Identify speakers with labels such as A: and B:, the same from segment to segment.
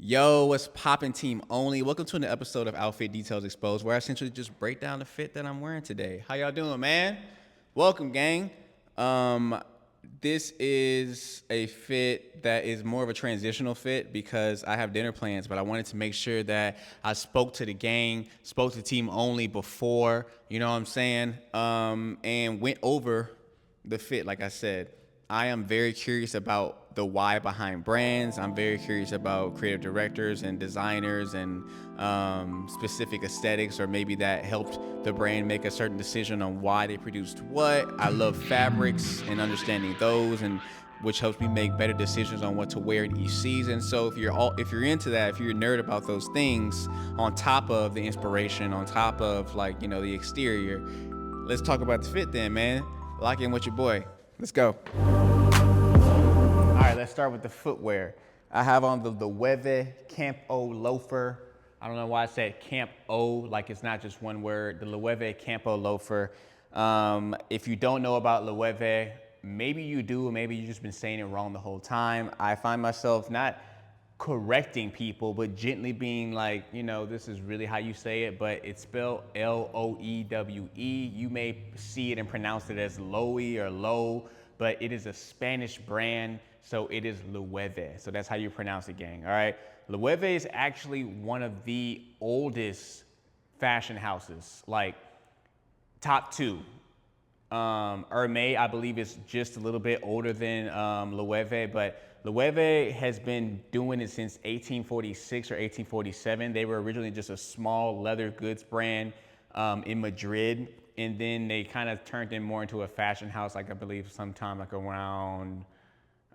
A: Yo, what's poppin' team only? Welcome to an episode of Outfit Details Exposed, where I essentially just break down the fit that I'm wearing today. How y'all doing, man? Welcome, gang. This is a fit that is more of a transitional fit because I have dinner plans, but I wanted to make sure that I spoke to the gang, spoke to team only before, you know what I'm saying, and went over the fit, like I said. I am very curious about the why behind brands. I'm very curious about creative directors and designers and specific aesthetics, or maybe that helped the brand make a certain decision on why they produced what. I love fabrics and understanding those, and which helps me make better decisions on what to wear in each season. So if you're into that, if you're a nerd about those things, on top of the inspiration, on top of the exterior, let's talk about the fit then, man. Lock in with your boy. Let's go. All right, let's start with the footwear. I have on the Loewe Camp O loafer. I don't know why I said Camp O, like it's not just one word. The Loewe Camp O loafer. If you don't know about Loewe, maybe you do, or maybe you've just been saying it wrong the whole time. I find myself not correcting people, but gently being like, this is really how you say it, but it's spelled Loewe. You may see it and pronounce it as Loe or Low, but it is a Spanish brand, so it is Loewe. So that's how you pronounce it, gang, all right? Loewe is actually one of the oldest fashion houses, like top two. Hermès, I believe, is just a little bit older than Loewe, but Loewe has been doing it since 1846 or 1847. They were originally just a small leather goods brand in Madrid, and then they kind of turned it more into a fashion house, like I believe sometime like around,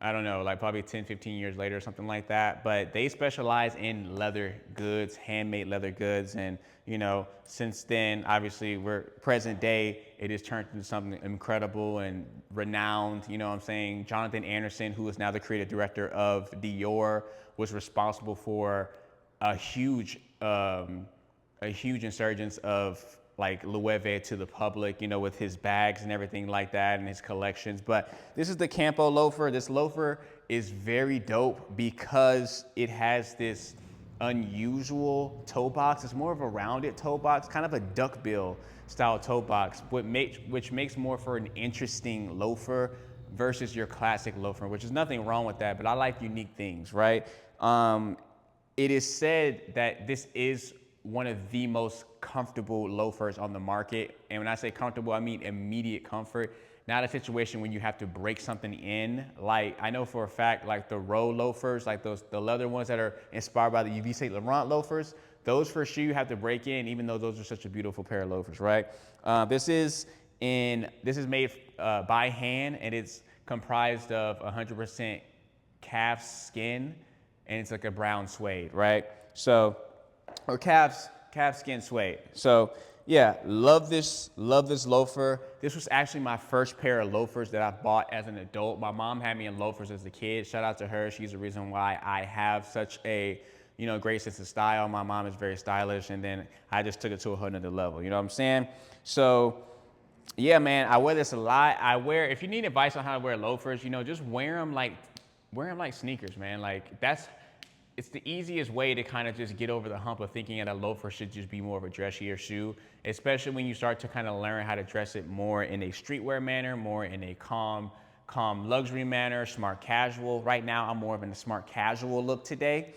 A: I don't know, like probably 10, 15 years later or something like that. But they specialize in leather goods, handmade leather goods. And, since then, obviously, we're present day, it has turned into something incredible and renowned. You know what I'm saying? Jonathan Anderson, who is now the creative director of Dior, was responsible for a huge insurgence of like Loewe to the public, with his bags and everything like that and his collections. But this is the Campo loafer. This loafer is very dope because it has this unusual toe box. It's more of a rounded toe box, kind of a duckbill style toe box, which makes more for an interesting loafer versus your classic loafer, which is nothing wrong with that, but I like unique things, right? It is said that this is one of the most comfortable loafers on the market. And when I say comfortable, I mean immediate comfort, not a situation when you have to break something in. Like, I know for a fact, like the Row loafers, like the leather ones that are inspired by the Yves Saint Laurent loafers, those for sure you have to break in, even though those are such a beautiful pair of loafers, right? This is made by hand, and it's comprised of 100% calf skin, and it's like a brown suede, right? So, or calf skin suede. So yeah, love this loafer. This was actually my first pair of loafers that I bought as an adult. My mom had me in loafers as a kid. Shout out to her. She's the reason why I have such a, great sense of style. My mom is very stylish, and then I just took it to a whole nother level. You know what I'm saying? So yeah, man, I wear this a lot. If you need advice on how to wear loafers, just wear them like sneakers, man. It's the easiest way to kind of just get over the hump of thinking that a loafer should just be more of a dressier shoe, especially when you start to kind of learn how to dress it more in a streetwear manner, more in a calm luxury manner, smart casual. Right now, I'm more of in a smart casual look today,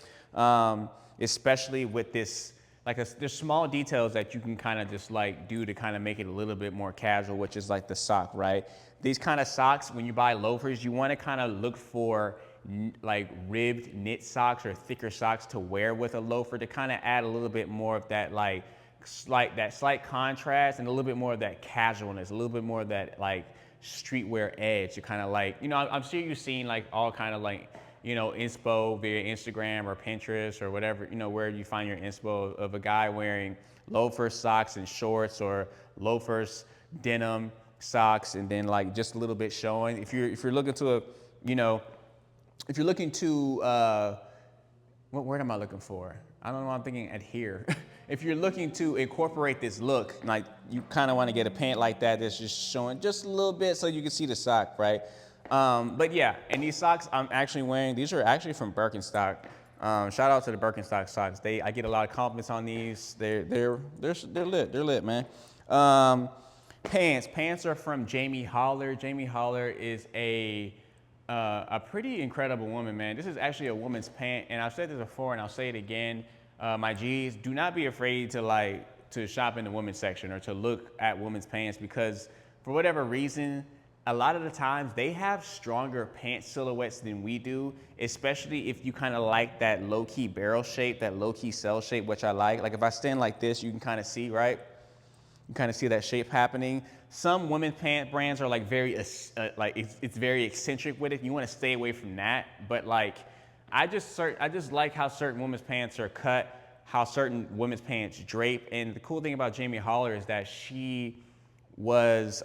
A: especially with this, there's small details that you can kind of just do to kind of make it a little bit more casual, which is like the sock, right? These kind of socks, when you buy loafers, you want to kind of look for ribbed knit socks or thicker socks to wear with a loafer to kind of add a little bit more of that slight contrast and a little bit more of that casualness, a little bit more of that streetwear edge to kind of I'm sure you've seen all kind of inspo via Instagram or Pinterest or whatever, where you find your inspo of a guy wearing loafers, socks, and shorts, or loafers, denim, socks, and then just a little bit showing. If you're looking to if you're looking to, what word am I looking for? I don't know, I'm thinking adhere. If you're looking to incorporate this look, you kind of want to get a pant like that that's just showing just a little bit so you can see the sock, right? But yeah, and these socks I'm actually wearing, these are actually from Birkenstock. Shout out to the Birkenstock socks. I get a lot of compliments on these. They're lit. They're lit, man. Pants are from Jamie Holler. Jamie Holler is a pretty incredible woman, man. This is actually a woman's pant, and I've said this before, and I'll say it again. My G's, do not be afraid to shop in the women's section or to look at women's pants, because for whatever reason, a lot of the times they have stronger pant silhouettes than we do, especially if you kind of like that low-key barrel shape, that low-key cell shape, which I like. Like if I stand like this, you can kind of see, right? You kind of see that shape happening. Some women's pant brands are like it's very eccentric with it. You want to stay away from that. But like, I just like how certain women's pants are cut, how certain women's pants drape. And the cool thing about Jamie Holler is that she has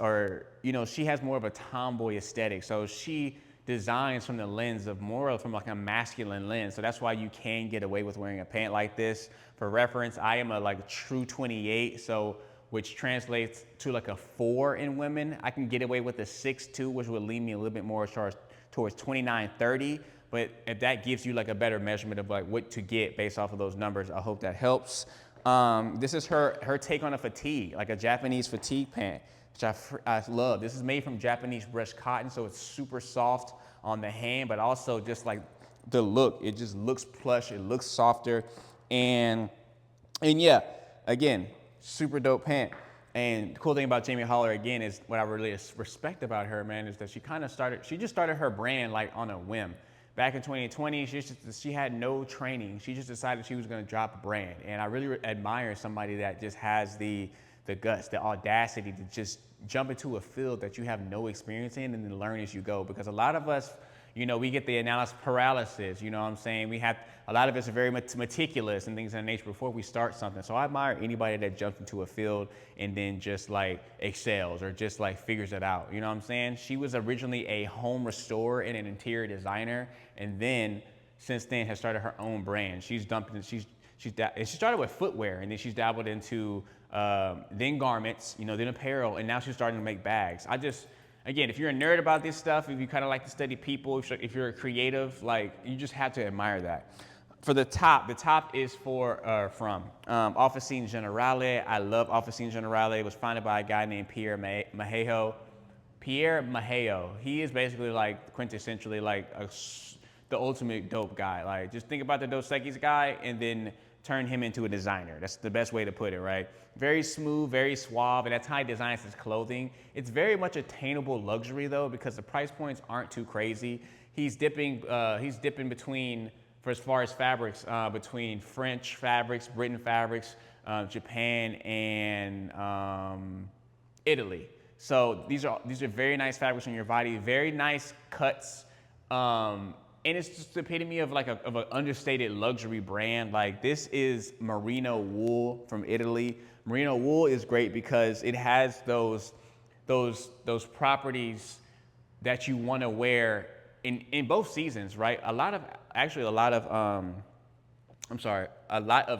A: more of a tomboy aesthetic. So she designs from the lens of from like a masculine lens. So that's why you can get away with wearing a pant like this. For reference, I am a like true 28. So which translates to like a 4 in women. I can get away with a 6'2", which would lead me a little bit more towards 29, 30. But if that gives you like a better measurement of like what to get based off of those numbers, I hope that helps. This is her take on a fatigue, like a Japanese fatigue pant, which I love. This is made from Japanese brushed cotton, so it's super soft on the hand, but also just like the look. It just looks plush. It looks softer, and yeah, again, super dope pant. And the cool thing about Jamie Holler, again, is what I really respect about her, man, is that she just started her brand like on a whim. Back in 2020, she had no training. She just decided she was gonna drop a brand. And I really admire somebody that just has the guts, the audacity to just jump into a field that you have no experience in and then learn as you go. Because a lot of us, we get the analysis paralysis, you know what I'm saying? A lot of us are very meticulous and things of that nature before we start something. So I admire anybody that jumps into a field and then just like excels or just like figures it out, you know what I'm saying? She was originally a home restorer and an interior designer, and then since then has started her own brand. She started with footwear, and then she's dabbled into then garments, then apparel, and now she's starting to make bags. Again, if you're a nerd about this stuff, if you kind of like to study people, if you're a creative, like, you just have to admire that. For the top is from Officine Generale. I love Officine Generale. It was founded by a guy named Pierre Mahejo. Pierre Mahejo, he is basically like quintessentially like the ultimate dope guy. Like, just think about the Dos Equis guy and then turn him into a designer. That's the best way to put it, right? Very smooth, very suave, and that's how he designs his clothing. It's very much attainable luxury though, because the price points aren't too crazy. He's dipping between, for as far as fabrics, between French fabrics, Britain fabrics, Japan, and Italy. So these are very nice fabrics on your body, very nice cuts. And it's just the epitome of like of an understated luxury brand. Like, this is merino wool from Italy. Merino wool is great because it has those properties that you want to wear in both seasons, right? A lot of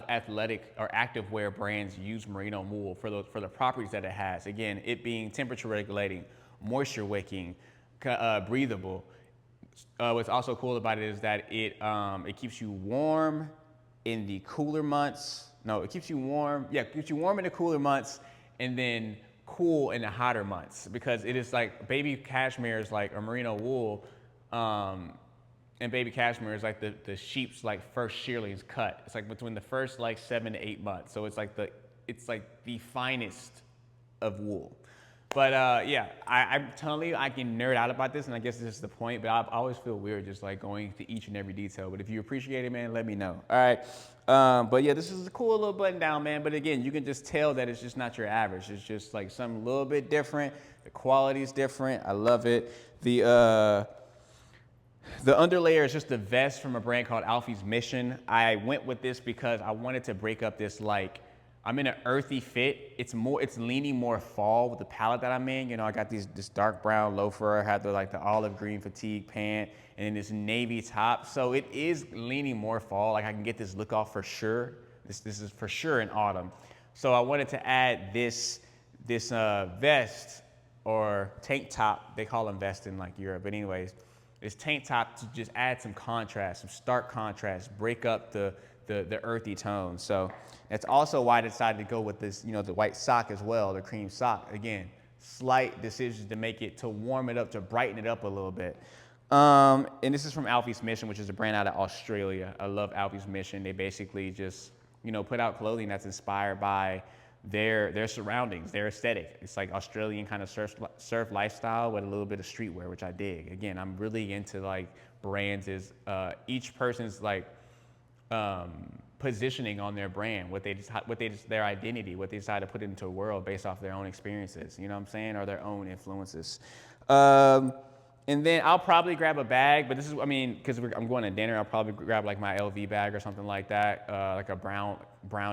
A: athletic or active wear brands use merino wool for the properties that it has. Again, it being temperature regulating, moisture wicking, breathable. What's also cool about it is that it keeps you warm in the cooler months. No, it keeps you warm. Yeah, it keeps you warm in the cooler months and then cool in the hotter months, because it is like baby cashmere is like a merino wool, and baby cashmere is like the sheep's like first shearlings cut. It's like between the first like 7 to 8 months. So it's like the finest of wool. But yeah, I'm telling you, I can nerd out about this, and I guess this is the point, but I always feel weird just like going to each and every detail. But if you appreciate it, man, let me know. All right. But yeah, this is a cool little button down, man. But again, you can just tell that it's just not your average. It's just like something a little bit different. The quality is different. I love it. The underlayer is just a vest from a brand called Alfie's Mission. I went with this because I wanted to break up this like, I'm in an earthy fit. It's leaning more fall with the palette that I'm in. I got this dark brown loafer. I had the olive green fatigue pant, and then this navy top. So it is leaning more fall. Like, I can get this look off for sure. This is for sure in autumn. So I wanted to add this vest or tank top. They call them vest in like Europe, but anyways, this tank top to just add some contrast, some stark contrast, break up the earthy tones. So that's also why I decided to go with this, you know, the white sock as well, the cream sock. Again, slight decisions to make it, to warm it up, to brighten it up a little bit. And this is from Alfie's Mission, which is a brand out of Australia. I love Alfie's Mission. They basically just, you know, put out clothing that's inspired by their surroundings, their aesthetic. It's like Australian kind of surf lifestyle with a little bit of streetwear, which I dig. Again, I'm really into like brands is each person's like positioning on their brand, their identity, what they decide to put into the world based off their own experiences. You know what I'm saying, or their own influences. And then I'll probably grab a bag, but this is, I mean, because I'm going to dinner, I'll probably grab like my LV bag or something like that, like a brown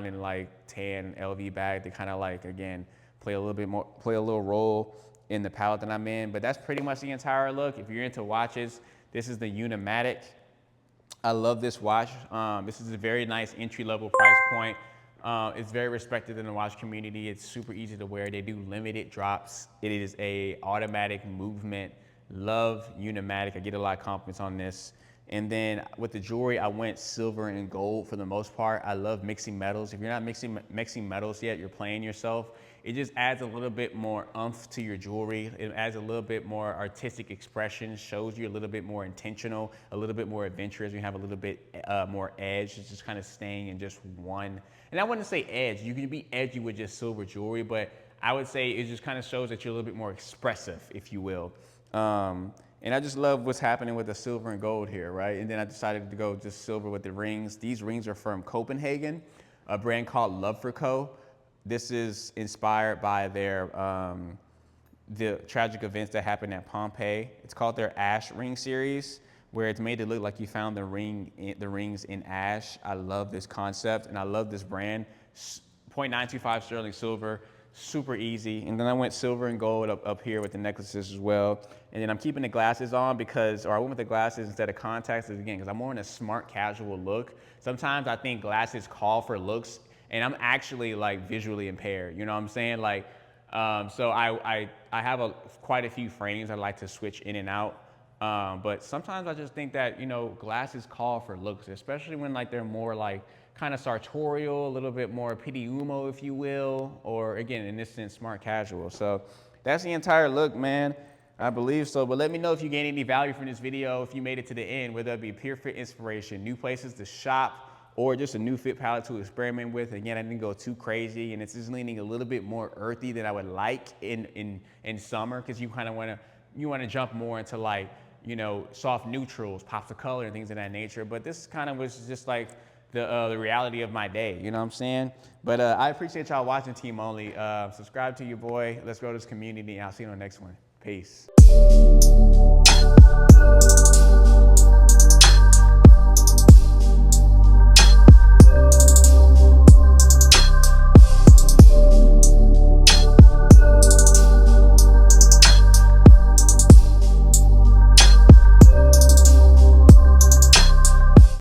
A: and like tan LV bag to kind of like, again, play a little role in the palette that I'm in. But that's pretty much the entire look. If you're into watches, this is the Unimatic. I love this watch. This is a very nice entry-level price point. It's very respected in the watch community. It's super easy to wear. They do limited drops. It is a automatic movement. Love Unimatic. I get a lot of compliments on this. And then with the jewelry, I went silver and gold for the most part. I love mixing metals. If you're not mixing metals yet, you're playing yourself. It just adds a little bit more oomph to your jewelry. It adds a little bit more artistic expression, shows you a little bit more intentional, a little bit more adventurous. You have a little bit more edge. It's just kind of staying in just one. And I wouldn't say edge. You can be edgy with just silver jewelry, but I would say it just kind of shows that you're a little bit more expressive, if you will. And I just love what's happening with the silver and gold here, right? And then I decided to go just silver with the rings. These rings are from Copenhagen, a brand called Love for Co. This is inspired by their the tragic events that happened at Pompeii. It's called their Ash Ring series, where it's made to look like you found the rings in ash. I love this concept, and I love this brand. 0.925 sterling silver. Super easy. And then I went silver and gold up here with the necklaces as well. And then I'm keeping the glasses on I went with the glasses instead of contacts again, because I'm more in a smart casual look. Sometimes I think glasses call for looks, and I'm actually like visually impaired. You know what I'm saying? Like, so I have quite a few frames I like to switch in and out. But sometimes I just think that, you know, glasses call for looks, especially when like they're more like kind of sartorial, a little bit more pity umo, if you will, or again, in this sense, smart casual. So that's the entire look, man. I believe so. But let me know if you gained any value from this video, if you made it to the end, whether it be pure fit inspiration, new places to shop, or just a new fit palette to experiment with. Again, I didn't go too crazy, and it's just leaning a little bit more earthy than I would like in summer, because you kind of want to jump more into like, you know, soft neutrals, pops of color, and things of that nature. But this kind of was just like the reality of my day, you know what I'm saying? But I appreciate y'all watching, Team Only. Subscribe to your boy. Let's grow this community. I'll see you on the next one. Peace.